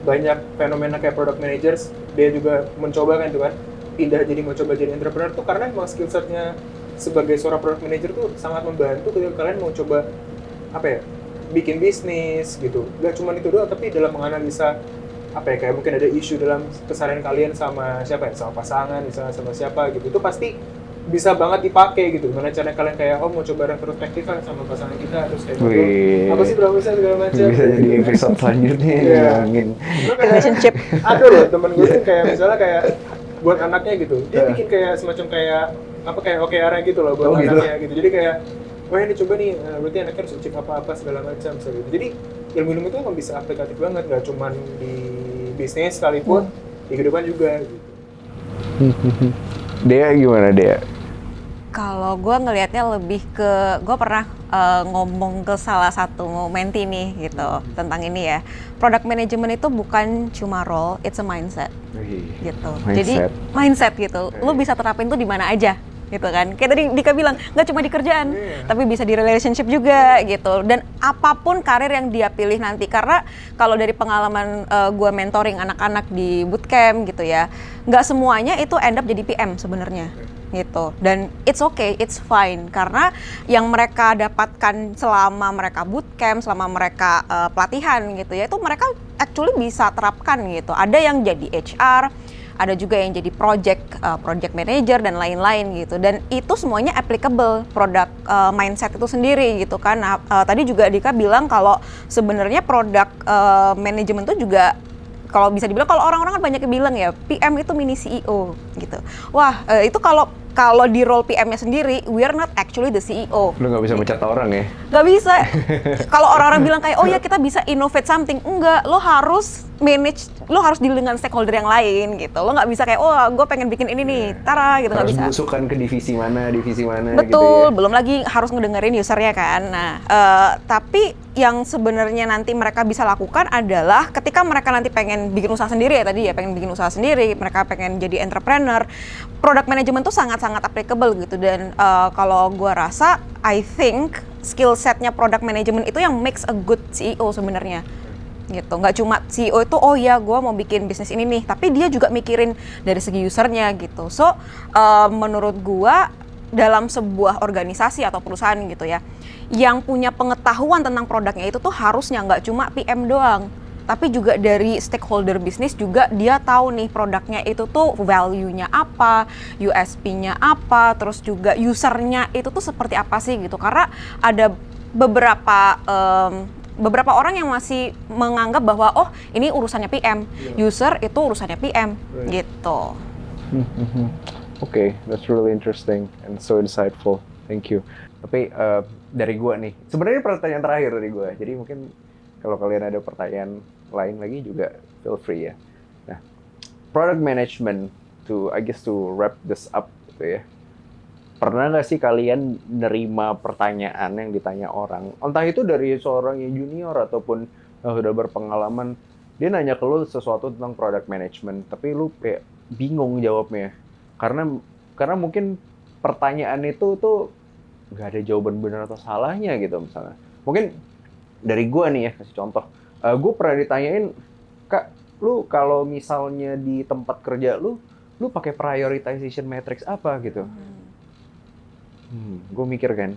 banyak fenomena kayak product managers, dia juga mencoba kan itu kan pindah jadi mau coba jadi entrepreneur tuh karena emang skill setnya sebagai seorang product manager tuh sangat membantu ketika kalian mau coba apa ya, bikin bisnis gitu. Gak cuma itu doang, tapi dalam menganalisa apa ya, kayak mungkin ada isu dalam keseharian kalian sama siapa ya, sama pasangan misalnya, sama siapa gitu, itu pasti bisa banget dipakai gitu. Gimana caranya kalian kayak mau coba retrospektif kan sama pasangan kita, terus kayak gitu apa sih berapa persen segala macam, bisa jadi episode selanjutnya ngomongin relationship. Ada loh temen gue tuh kayak misalnya kayak buat anaknya gitu, dia bikin kayak semacam kayak apa, kayak OKR-nya gitu loh buat anaknya gitu. Jadi kayak wah ini coba nih, berarti anaknya harus cek apa-apa segala macam gitu. Jadi ilmu-ilmu itu emang bisa aplikatif banget, nggak cuma di bisnis sekalipun, di kehidupan juga gitu. Dea gimana Dea? Kalau gue ngelihatnya lebih ke, gue pernah ngomong ke salah satu menti nih gitu tentang ini ya. Product management itu bukan cuma role, it's a mindset gitu. Jadi mindset gitu, lo bisa terapin tuh di mana aja gitu kan. Kayak tadi Dika bilang, nggak cuma di kerjaan, tapi bisa di relationship juga gitu. Dan apapun karir yang dia pilih nanti, karena kalau dari pengalaman gue mentoring anak-anak di bootcamp gitu ya, nggak semuanya itu end up jadi PM sebenarnya gitu. Dan it's okay, it's fine, karena yang mereka dapatkan selama mereka bootcamp, selama mereka pelatihan gitu ya, itu mereka actually bisa terapkan gitu. Ada yang jadi HR, ada juga yang jadi project manager dan lain-lain gitu. Dan itu semuanya applicable product mindset itu sendiri gitu kan. Nah, tadi juga Dika bilang kalau sebenarnya product management itu juga, kalau bisa dibilang, kalau orang-orang kan banyak yang bilang ya PM itu mini CEO gitu. Wah, itu kalau di role PM-nya sendiri, we are not actually the CEO. Lu nggak bisa mecat orang ya? Nggak bisa. Kalau orang-orang bilang kayak, oh ya kita bisa innovate something, enggak. Lo harus manage, lo harus deal dengan stakeholder yang lain gitu. Lo nggak bisa kayak, oh gue pengen bikin ini nih, tara gitu, nggak bisa. Harus busukan ke divisi mana Betul, gitu ya. belum lagi harus ngedengerin usernya kan. Nah, tapi yang sebenarnya nanti mereka bisa lakukan adalah ketika mereka nanti pengen bikin usaha sendiri ya tadi ya, pengen bikin usaha sendiri, mereka pengen jadi entrepreneur, product management tuh sangat-sangat applicable gitu. Dan kalau gua rasa, I think skill setnya product management itu yang makes a good CEO sebenarnya gitu. Nggak cuma CEO itu, oh ya gue mau bikin bisnis ini nih, tapi dia juga mikirin dari segi usernya gitu. So menurut gua dalam sebuah organisasi atau perusahaan gitu ya, yang punya pengetahuan tentang produknya itu tuh harusnya nggak cuma PM doang, tapi juga dari stakeholder bisnis juga dia tahu nih produknya itu tuh value-nya apa, USP-nya apa, terus juga usernya itu tuh seperti apa sih gitu. Karena ada beberapa orang yang masih menganggap bahwa oh ini urusannya PM, user itu urusannya PM gitu. Okay, that's really interesting and so insightful. Thank you. Tapi dari gua nih, sebenarnya pertanyaan terakhir dari gua. Jadi mungkin kalau kalian ada pertanyaan lain lagi juga feel free ya. Nah, product management I guess to wrap this up gitu ya. Pernah nggak sih kalian nerima pertanyaan yang ditanya orang, entah itu dari seorang yang junior ataupun yang sudah berpengalaman, dia nanya ke lu sesuatu tentang product management, tapi lu kayak bingung jawabnya, karena mungkin pertanyaan itu tuh nggak ada jawaban benar atau salahnya gitu misalnya. Mungkin dari gua nih ya, kasih contoh, gua pernah ditanyain, Kak, lu kalau misalnya di tempat kerja lu pakai prioritization matrix apa gitu? Gue mikir kan,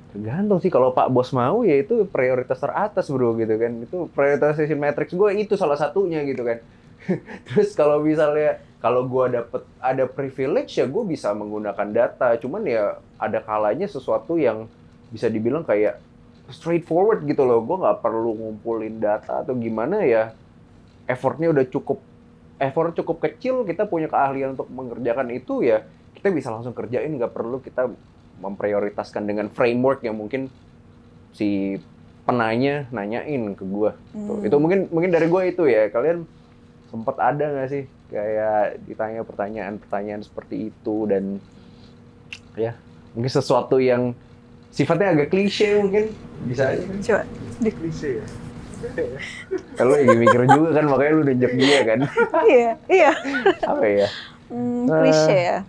tergantung sih, kalau Pak Bos mau ya itu prioritas teratas bro gitu kan, itu prioritization matrix gue itu salah satunya gitu kan. Terus kalau misalnya kalau gue ada privilege ya gue bisa menggunakan data, cuman ya ada kalanya sesuatu yang bisa dibilang kayak straightforward gitu loh, gue nggak perlu ngumpulin data atau gimana ya, effortnya cukup kecil, kita punya keahlian untuk mengerjakan itu ya kita bisa langsung kerjain, nggak perlu kita memprioritaskan dengan framework yang mungkin si penanya nanyain ke gue. Itu mungkin dari gue itu ya. Kalian sempat ada nggak sih kayak ditanya pertanyaan seperti itu, dan ya mungkin sesuatu yang sifatnya agak klise mungkin bisa aja. Coba Di klise ya. Kalau lagi mikir juga kan, makanya lu nunjuk dia kan. Iya. Apa ya? Klise ya.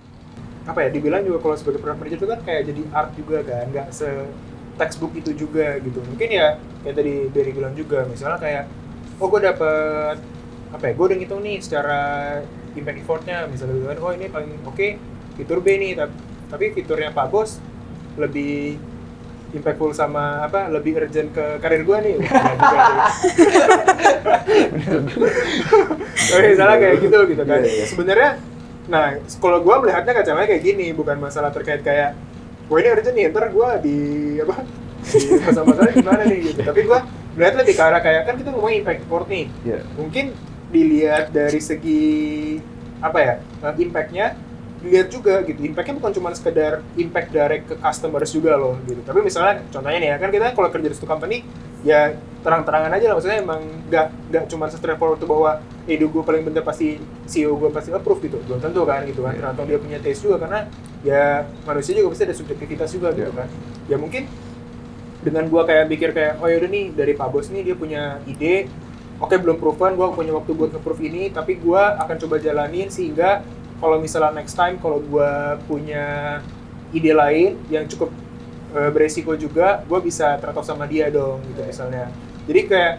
Apa ya, dibilang juga kalau sebagai product manager itu kan kayak jadi art juga kan, nggak se-textbook itu juga gitu. Mungkin ya kayak tadi Berry bilang juga, misalnya kayak oh gue dapet apa ya, gue udah ngitung nih secara impact effortnya, misalnya oh ini paling oke fitur B nih, tapi fiturnya Pak Bos lebih impactful sama apa, lebih urgent ke karir gue nih. Oke, misalnya kayak gitu kan. Sebenarnya nah, kalau gue melihatnya kacamata kayak gini, bukan masalah terkait kayak, wah ini urgent nih, ntar gue di masalah-masalahnya gimana nih gitu. Tapi gue melihat lebih ke arah kayak, kan kita ngomongin impact effort nih. Mungkin dilihat dari segi apa ya, impact-nya, dilihat juga gitu. Impact-nya bukan cuma sekedar impact direct ke customers juga loh gitu. Tapi misalnya contohnya nih ya, kan kita kalau kerja di suatu company, ya terang-terangan aja lah, maksudnya emang nggak cuma straightforward tuh bahwa ide gue paling bener pasti CEO gue pasti approve gitu, belum tentu kan gitu kan, tergantung dia punya taste juga, karena ya manusia juga pasti ada subjektivitas juga gitu kan. Ya mungkin dengan gue kayak pikir kayak, oh yaudah nih dari Pak Bos nih dia punya ide, oke belum proven, gue punya waktu buat nge-proof ini, tapi gue akan coba jalanin sehingga kalau misalnya next time kalau gue punya ide lain yang cukup beresiko juga, gue bisa trade off sama dia dong gitu misalnya. Jadi kayak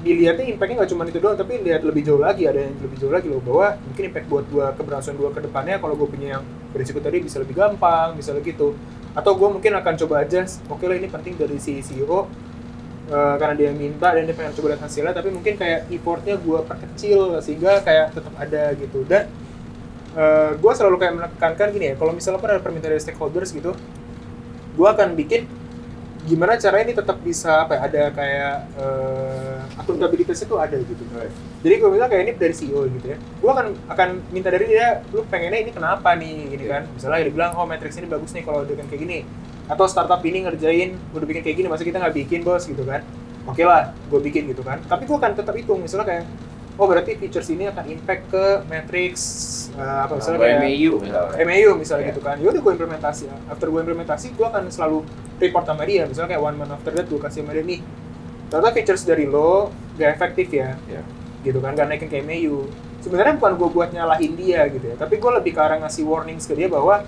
dilihatnya impact-nya nggak cuma itu doang, tapi lihat lebih jauh lagi, ada yang lebih jauh lagi loh, bahwa mungkin impact buat gue, keberlangsungan gue ke depannya kalau gue punya yang beresiko tadi bisa lebih gampang, misalnya gitu. Atau gue mungkin akan coba aja, oke lah ini penting dari si CEO, karena dia minta dan dia pengen coba lihat hasilnya, tapi mungkin kayak effortnya gue perkecil sehingga kayak tetap ada gitu. Dan gue selalu kayak menekankan gini ya, kalau misalnya ada permintaan dari stakeholders gitu, gue akan bikin gimana caranya ini tetap bisa apa ya, ada kayak akuntabilitasnya tuh ada gitu. Jadi gue bilang kayak ini dari CEO gitu ya, gue akan minta dari dia, lu pengennya ini kenapa nih gini kan, misalnya dia bilang oh matrix ini bagus nih kalau dengan kayak gini, atau startup ini ngerjain udah bikin kayak gini, masa kita nggak bikin bos gitu kan, oke lah gue bikin gitu kan, tapi gue akan tetap hitung misalnya kayak oh berarti features ini akan impact ke matrix apa misalnya kayak MAU misalnya gitu kan. Yaudah gue implementasi. After gue implementasi, gue akan selalu report sama dia. Misalnya kayak 1 month after that gue kasih sama dia nih, ternyata features dari lo gak efektif ya, gitu kan, gak naikin ke MAU. Sebenarnya bukan gue buat nyalahin dia gitu ya, tapi gue lebih ke arah ngasih warnings ke dia bahwa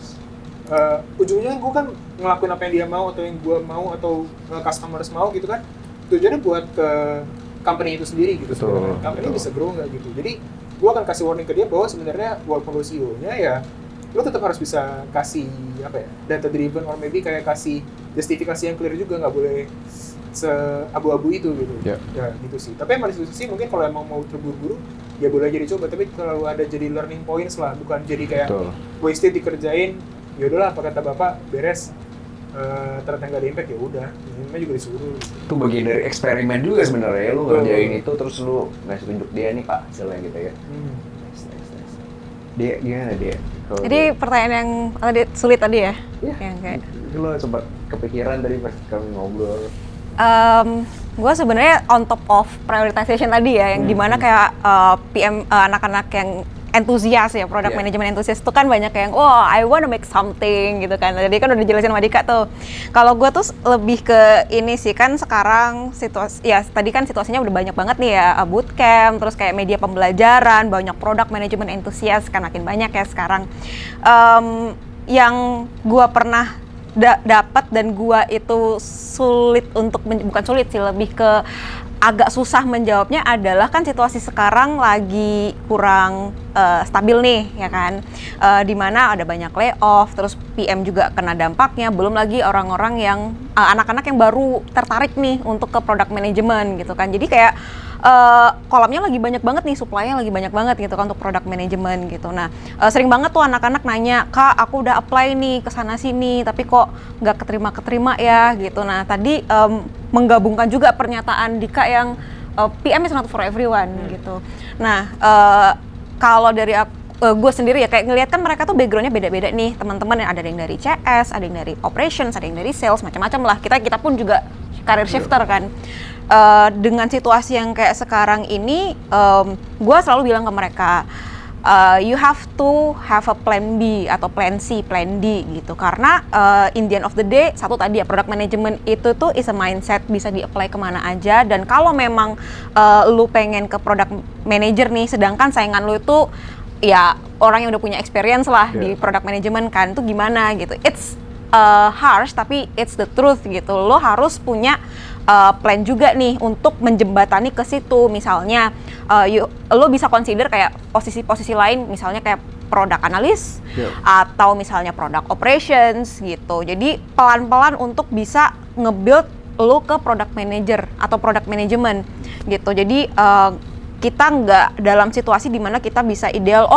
ujungnya gue kan ngelakuin apa yang dia mau atau yang gue mau atau customers mau gitu kan. Tujuannya buat ke company itu sendiri gitu. Sebenarnya company bisa grow nggak gitu. Jadi gue akan kasih warning ke dia bahwa sebenarnya walaupun lo CEO-nya ya lo tetap harus bisa kasih apa ya, data driven or maybe kayak kasih justifikasi yang clear juga, nggak boleh se-abu-abu itu gitu. Ya gitu sih. Tapi emang diskusi mungkin kalau emang mau terburu-buru ya boleh jadi coba, tapi kalau ada jadi learning points lah, bukan jadi kayak wasted dikerjain. Ya udahlah apa kata bapak beres, ternyata nggak ada impact ya udah, ini juga disuruh. Itu bagian dari eksperimen juga sebenarnya, lu ngerjain itu terus lu ngasih tunjuk dia nih pak hasilnya gitu ya. Dia gimana dia? Jadi pertanyaan yang tadi sulit tadi ya? Iya. Yang kayak lo sempat kepikiran tadi pas kami ngobrol. Gue sebenarnya on top of prioritization tadi ya, yang dimana kayak PM anak-anak yang entusias ya, product management entusias itu kan banyak yang I wanna make something gitu kan. Jadi kan udah dijelasin sama Dika tuh. Kalau gue tuh lebih ke ini sih, kan sekarang situasi ya tadi kan situasinya udah banyak banget nih ya, bootcamp, terus kayak media pembelajaran, banyak product management entusias kan makin banyak ya sekarang. Yang gue pernah dapat dan gue itu sulit untuk bukan sulit sih, lebih ke agak susah menjawabnya adalah kan situasi sekarang lagi kurang stabil nih ya kan, dimana ada banyak layoff, terus PM juga kena dampaknya, belum lagi orang-orang yang anak-anak yang baru tertarik nih untuk ke product management gitu kan. Jadi kayak kolamnya lagi banyak banget nih, supply-nya lagi banyak banget gitu kan untuk product management gitu. Nah sering banget tuh anak-anak nanya, kak aku udah apply nih ke sana sini tapi kok nggak keterima ya gitu. Nah tadi menggabungkan juga pernyataan Dika yang PM is not for everyone gitu. Nah kalau dari gue sendiri ya kayak ngelihat kan mereka tuh backgroundnya beda-beda nih teman-teman, yang ada yang dari CS, ada yang dari operations, ada yang dari sales, macam-macam lah. Kita pun juga career shifter kan. Dengan situasi yang kayak sekarang ini, gue selalu bilang ke mereka, you have to have a plan B atau plan C, plan D gitu. Karena in the end of the day, satu tadi ya, product management itu tuh is a mindset, bisa di-apply kemana aja. Dan kalau memang lu pengen ke product manager nih, sedangkan saingan lu itu ya orang yang udah punya experience lah di product management kan, itu gimana gitu. It's harsh tapi it's the truth gitu. Lo harus punya plan juga nih untuk menjembatani ke situ. Misalnya lo bisa consider kayak posisi-posisi lain, misalnya kayak product analyst atau misalnya product operations gitu. Jadi pelan-pelan untuk bisa nge-build lo ke product manager atau product management gitu. Jadi kita nggak dalam situasi dimana kita bisa ideal,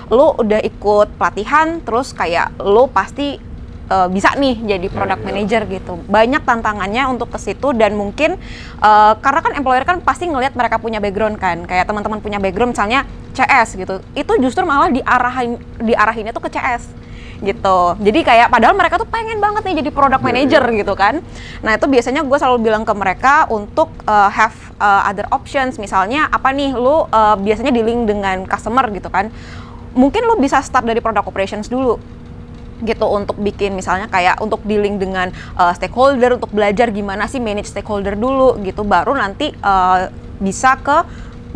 lo udah ikut pelatihan terus kayak lo pasti bisa nih jadi product manager gitu. Banyak tantangannya untuk ke situ, dan mungkin karena kan employer kan pasti ngelihat mereka punya background kan, kayak teman-teman punya background misalnya CS gitu, itu justru malah diarahinnya tuh ke CS gitu. Jadi kayak padahal mereka tuh pengen banget nih jadi product manager gitu kan. Nah itu biasanya gue selalu bilang ke mereka untuk have other options. Misalnya apa nih, lu biasanya dealing dengan customer gitu kan. Mungkin lu bisa start dari product operations dulu gitu, untuk bikin misalnya kayak untuk dealing dengan stakeholder, untuk belajar gimana sih manage stakeholder dulu gitu, baru nanti bisa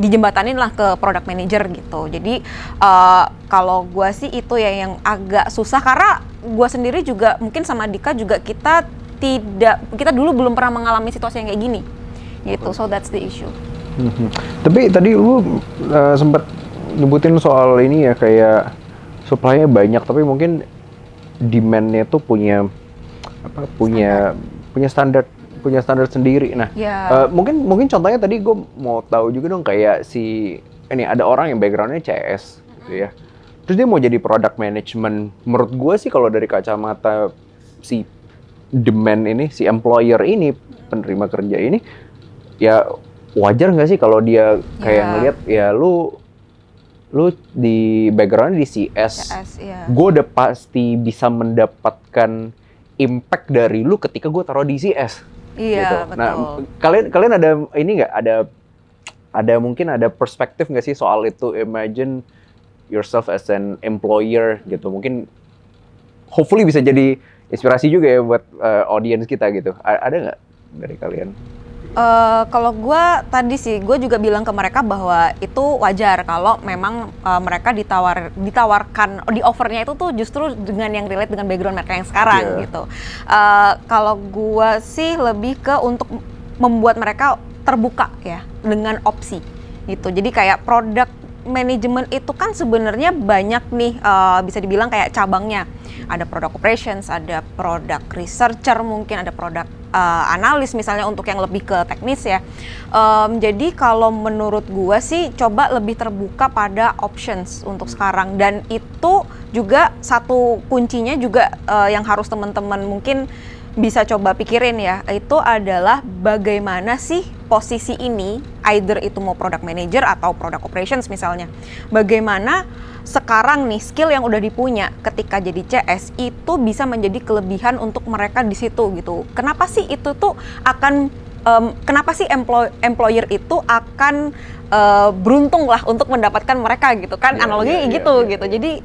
dijembatanin lah ke product manager gitu. Jadi kalau gue sih itu ya yang agak susah, karena gue sendiri juga mungkin sama Dika juga kita dulu belum pernah mengalami situasi yang kayak gini gitu. So that's the issue. Tapi tadi lu sempat nyebutin soal ini ya, kayak supply-nya banyak tapi mungkin demand-nya tuh punya standar sendiri. Nah, mungkin contohnya tadi gue mau tahu juga dong, kayak ini ada orang yang background-nya CS gitu ya. Terus dia mau jadi product management. Menurut gue sih kalau dari kacamata si demand ini, si employer ini, penerima kerja ini, ya wajar nggak sih kalau dia kayak ngelihat ya lu di background di CS, gue udah pasti bisa mendapatkan impact dari lu ketika gue taruh di CS. Iya, gitu. betul. Nah, kalian ada ini nggak? Ada mungkin ada perspektif nggak sih soal itu? Imagine yourself as an employer gitu. Mungkin hopefully bisa jadi inspirasi juga ya buat audience kita gitu. Ada nggak dari kalian? Kalau gue tadi sih, gue juga bilang ke mereka bahwa itu wajar kalau memang mereka ditawarkan, di offernya itu tuh justru dengan yang relate dengan background mereka yang sekarang gitu. Kalau gue sih lebih ke untuk membuat mereka terbuka ya dengan opsi gitu. Jadi kayak product management itu kan sebenarnya banyak nih, bisa dibilang kayak cabangnya. Ada product operations, ada product researcher, mungkin ada product analis misalnya untuk yang lebih ke teknis ya. Jadi kalau menurut gue sih coba lebih terbuka pada options untuk sekarang, dan itu juga satu kuncinya juga yang harus teman-teman mungkin bisa coba pikirin ya, itu adalah bagaimana sih posisi ini, either itu mau product manager atau product operations misalnya, bagaimana sekarang nih skill yang udah dipunya ketika jadi CS itu bisa menjadi kelebihan untuk mereka di situ gitu. Kenapa sih itu tuh akan kenapa sih employer itu akan beruntung lah untuk mendapatkan mereka gitu kan, analoginya gitu. Jadi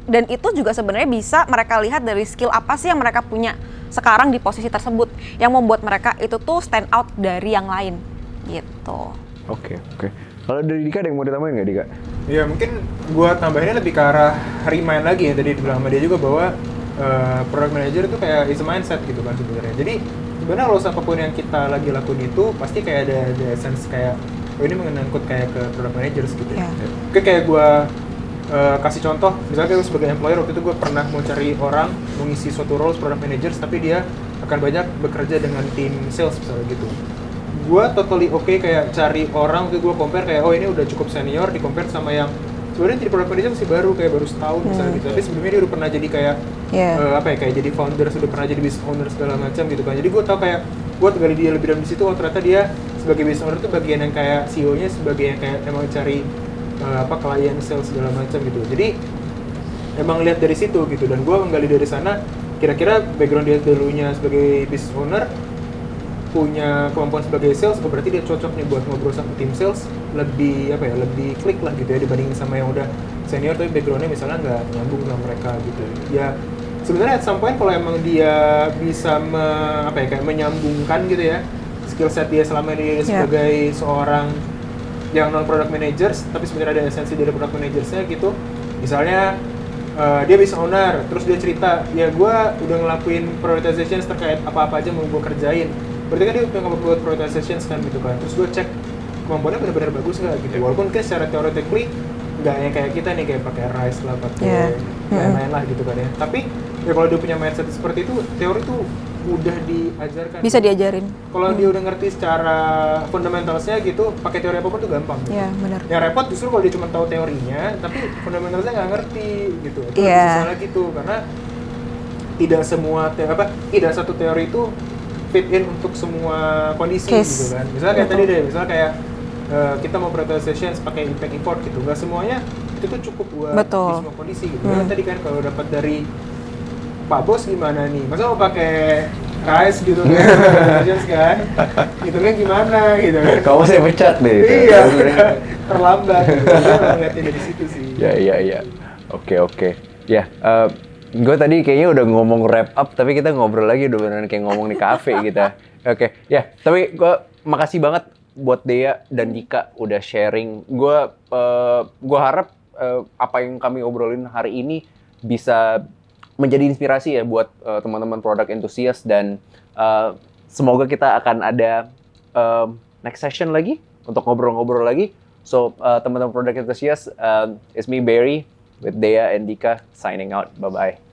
dan itu juga sebenarnya bisa mereka lihat dari skill apa sih yang mereka punya sekarang di posisi tersebut yang membuat mereka itu tuh stand out dari yang lain gitu. Oke. Kalau dari Dika ada yang mau ditambahin nggak, Dika? Ya mungkin gua tambahinnya lebih ke arah remind lagi ya, tadi dibilang sama dia juga bahwa product manager itu kayak is a mindset gitu kan sebenarnya. Jadi sebenarnya kalau apapun yang kita lagi lakuin itu pasti kayak ada essence kayak ini mengenangkut kayak ke product managers gitu ya. Oke, kayak gua kasih contoh, misalnya gue sebagai employer waktu itu gue pernah mau cari orang mengisi suatu role product managers, tapi dia akan banyak bekerja dengan tim sales misalnya gitu. Gue totally oke kayak cari orang, waktu gue compare kayak ini udah cukup senior di compare sama yang sebenarnya jadi product manager masih baru, kayak baru setahun misalnya gitu. Tapi sebelumnya dia udah pernah jadi kayak kayak jadi founder, sudah pernah jadi business owner segala macam gitu kan. Jadi gue tau kayak gue gali dia lebih dalam di situ, ternyata dia sebagai business owner itu bagian yang kayak CEO-nya, sebagai yang kayak emang cari klien sales segala macam gitu. Jadi emang lihat dari situ gitu, dan gue menggali dari sana kira-kira background dia dulunya sebagai business owner punya kemampuan sebagai sales, berarti dia cocok nih buat ngobrol sama tim sales, lebih lebih klik lah gitu ya dibandingin sama yang udah senior tapi backgroundnya misalnya nggak nyambung sama mereka gitu. Ya sebenarnya at some point kalau emang dia bisa kayak menyambungkan gitu ya skill set dia selama ini sebagai seorang yang non product managers tapi sebenarnya ada esensi dari product managersnya gitu. Misalnya dia business owner, terus dia cerita, ya gue udah ngelakuin prioritization terkait apa-apa aja mau gue kerjain. Berarti kan dia udah ngebuat prioritization kan gitu kan. Terus gue cek kemampuannya benar-benar bagus nggak gitu. Walaupun kan secara theoretically nggak yang kayak kita nih kayak pakai RISE lah, pakai lain-lain lah gitu kan ya. Tapi ya kalau dia punya mindset seperti itu, teori tuh mudah diajarkan. Bisa diajarin. Kalau dia udah ngerti secara fundamentalsnya gitu, pakai teori apapun tuh gampang. Gitu. Iya, benar. Yang repot justru kalau dia cuma tahu teorinya, tapi fundamentalnya nggak ngerti gitu. Itu salah gitu, karena tidak semua tidak satu teori itu fit in untuk semua kondisi gitu kan. Misalnya kayak tadi deh, misalnya kayak kita mau prioritization pakai impact import gitu, nggak semuanya itu tuh cukup buat Betul. di semua kondisi gitu. Kan tadi kan kalau dapat dari Pak Bos gimana nih? Masa mau pakai rice gitu kan? Gitu kan gimana gitu kan? Kamu saya pecat deh. Iya, terlambat. Gitu. Gue ngeliatnya dari situ sih. Ya. Oke. Ya, gue tadi kayaknya udah ngomong wrap up, tapi kita ngobrol lagi udah beneran kayak ngomong di kafe kita. Oke, ya. Tapi gue makasih banget buat Dea dan Dika udah sharing. Gue harap apa yang kami obrolin hari ini bisa menjadi inspirasi ya buat teman-teman product enthusiast, dan semoga kita akan ada next session lagi untuk ngobrol-ngobrol lagi. So teman-teman product enthusiast, it's me Barry with Dea and Dika signing out. Bye bye.